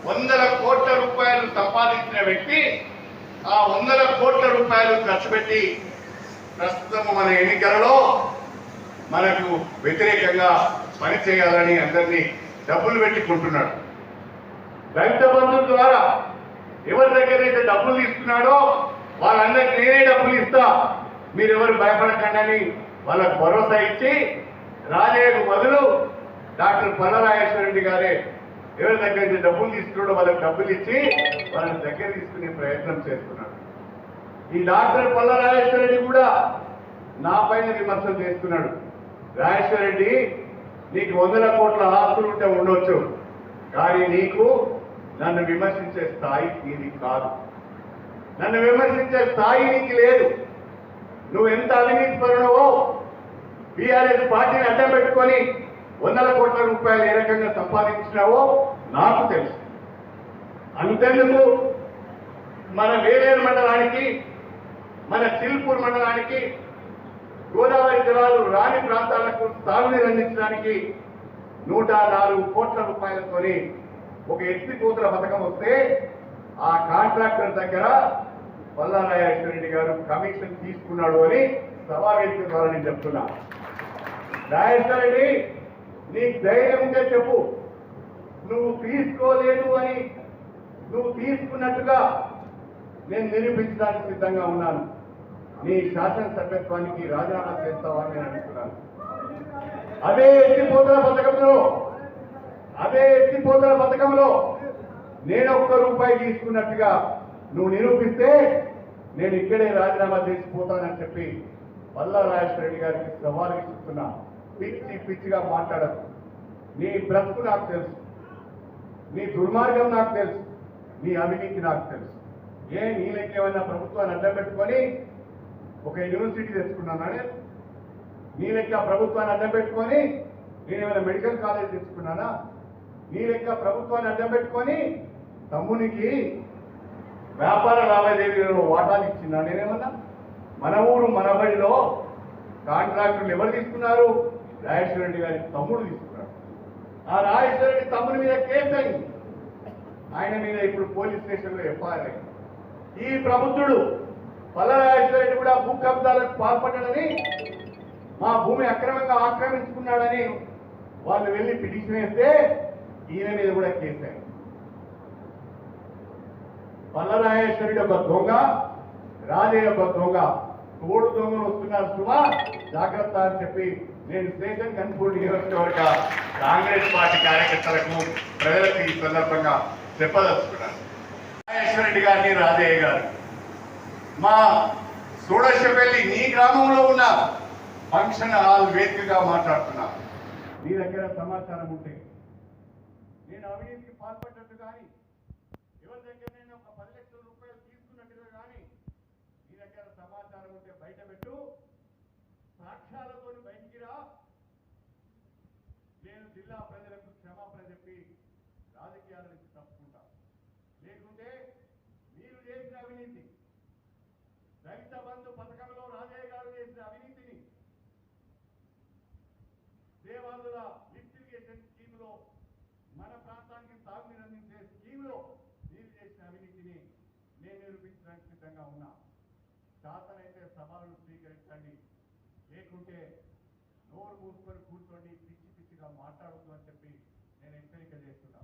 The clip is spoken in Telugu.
వందల కోట్ల రూపాయలు సంపాదించిన వ్యక్తి ఆ వందల కోట్ల రూపాయలు ఖర్చు పెట్టి ప్రస్తుతం మన ఎన్నికలలో మనకు వ్యతిరేకంగా పనిచేయాలని అందరినీ డబ్బులు పెట్టుకుంటున్నాడు. దళిత బంధువుల ద్వారా ఎవరి దగ్గర అయితే డబ్బులు తీసుకున్నాడో వాళ్ళందరికీ నేనే డబ్బులు ఇస్తా, మీరెవరు భయపడకండి అని వాళ్ళకు భరోసా ఇచ్చి రాజయ్యకు బదులు డాక్టర్ పల్లరాజేశ్వర రెడ్డి గారే ఎవరి దగ్గర అయితే డబ్బులు తీసుకున్నాడో వాళ్ళకి డబ్బులు ఇచ్చి వాళ్ళని దగ్గర తీసుకునే ప్రయత్నం చేస్తున్నాడు. ఈ డాక్టర్ పల్లరాజేశ్వర రెడ్డి కూడా నా పైన విమర్శలు చేస్తున్నాడు. రాజేశ్వర రెడ్డి, నీకు వందల కోట్ల ఆస్తులు ఉంటే ఉండొచ్చు, కానీ నీకు నన్ను విమర్శించే స్థాయి నీది కాదు. నన్ను విమర్శించే స్థాయి నీకు లేదు. నువ్వు ఎంత అవినీతి పరుడవో, బీఆర్ఎస్ పార్టీని అడ్డం పెట్టుకొని వందల కోట్ల రూపాయలు ఏ రకంగా సంపాదించినావో నాకు తెలుసు. అంతెందుకు మన వేలేరు మండలానికి, మన చిల్పూర్ మండలానికి గోదావరి జలాలు రాని ప్రాంతాలకు తాగునీరు అందించడానికి 104 కోట్ల రూపాయలతోని ఒక ఎత్తిపోతల పథకం వస్తే ఆ కాంట్రాక్టర్ దగ్గర పల్లారాజేశ్వర రెడ్డి గారు కమిషన్ తీసుకున్నాడు అని సభావేదిక ద్వారా నేను చెప్తున్నా. రాజేశ్వర రెడ్డి, నీకు ధైర్యం ఉంటే చెప్పు, నువ్వు తీసుకోలేదు అని నువ్వు తీసుకున్నట్టుగా నేను నిరూపించడానికి సిద్ధంగా ఉన్నాను. నీ శాసనసభ్యత్వానికి రాజీనామా చేస్తావని నేను అడుగుతున్నాను. అదే ఎత్తిపోతల పథకంలో నేను ఒక్క రూపాయి తీసుకున్నట్టుగా నువ్వు నిరూపిస్తే నేను ఇక్కడే రాజీనామా చేసిపోతానని చెప్పి పల్లారాజేశ్వర రెడ్డి గారికి సవాలు ఇస్తున్నా. పిచ్చిగా మాట్లాడదు. నీ బ్రతుకు నాకు తెలుసు, నీ దుర్మార్గం నాకు తెలుసు, నీ అవినీతి నాకు తెలుసు. నీ లెక్క ఏమైనా ప్రభుత్వాన్ని అడ్డం పెట్టుకొని ఒక యూనివర్సిటీ తెచ్చుకున్నానా? నీ లెక్క ప్రభుత్వాన్ని అడ్డం పెట్టుకొని నేనేమైనా మెడికల్ కాలేజ్ తెచ్చుకున్నానా? నీ లెక్క ప్రభుత్వాన్ని అడ్డం పెట్టుకొని తమ్మునికి వ్యాపార లావాదేవీలలో వాటాలు ఇచ్చిందా నేనేమన్నా? మన ఊరు మన బడిలో కాంట్రాక్టర్లు ఎవరు తీసుకున్నారు? రాజేశ్వర రెడ్డి గారి తమ్ముడు తీసుకున్నారు. ఆ రాజేశ్వర రెడ్డి తమ్ముడి మీద కేసు అయింది. ఆయన మీద ఇప్పుడు పోలీస్ స్టేషన్లో ఎఫ్ఐఆర్ అయింది. ఈ ప్రబుద్ధుడు పల్లరాజేశ్వర రెడ్డి కూడా భూ కబ్జాలకు పాల్పడ్డాడని, మా భూమి అక్రమంగా ఆక్రమించుకున్నాడని వాళ్ళు వెళ్ళి పిటిషన్ వేస్తే ఈయన మీద కూడా కేసు అయింది. పల్లరాజేశ్వర రెడ్డి ఒక దొంగ, రాజయ్య ఒక దొంగ, తోడు దొంగలు వస్తున్నారు సుమా, జాగ్రత్త అని చెప్పి నేను స్టేషన్ కన్పూర్ నియోజకవర్గ కాంగ్రెస్ పార్టీ కార్యకర్తలకు, ప్రజలకు ఈ సందర్భంగా చెప్పదలుచుకున్నాను. రాజేశ్వర రెడ్డి గారిని, రాజయ్య గారు మా సూడశపల్లి నీ గ్రామంలో ఉన్న ఫంక్షన్ హాల్ వేదికగా మాట్లాడుతున్నా. నీ దగ్గర సమాచారం ఉంటే, నేను అవినీతికి పాల్పడ్డట్టు కానీ, ఎవరి దగ్గర నేను ఒక 10 లక్షల రూపాయలు తీసుకున్నట్టుగా కానీ నీ దగ్గర సమాచారం ఉంటే బయట పెట్టు, సాక్ష్యాలతో బయటికి రా. నేను జిల్లా ప్రజలకు క్షమాపణ చెప్పి రాజకీయాల నుంచి తప్పుకుంటా. లేకుంటే మీరు చేసిన అవినీతి, దళిత బంధు పథకంలో రాజయ్య గారు చేసిన అవినీతిని, దేవాదుల లిఫ్ట్ ఇరిగేషన్ స్కీమ్లో మన ప్రాంతానికి తాగునీరు అందించే స్కీమ్లో మీరు చేసిన అవినీతిని నేను నిరూపించడానికి సిద్ధంగా ఉన్నా. శాసనైతే సవాలు స్వీకరించండి, లేకుంటే నోరు మూసుకొని కూర్చోండి, పిచ్చిగా మాట్లాడొద్దు అని చెప్పి నేను హెచ్చరిక చేస్తున్నాను.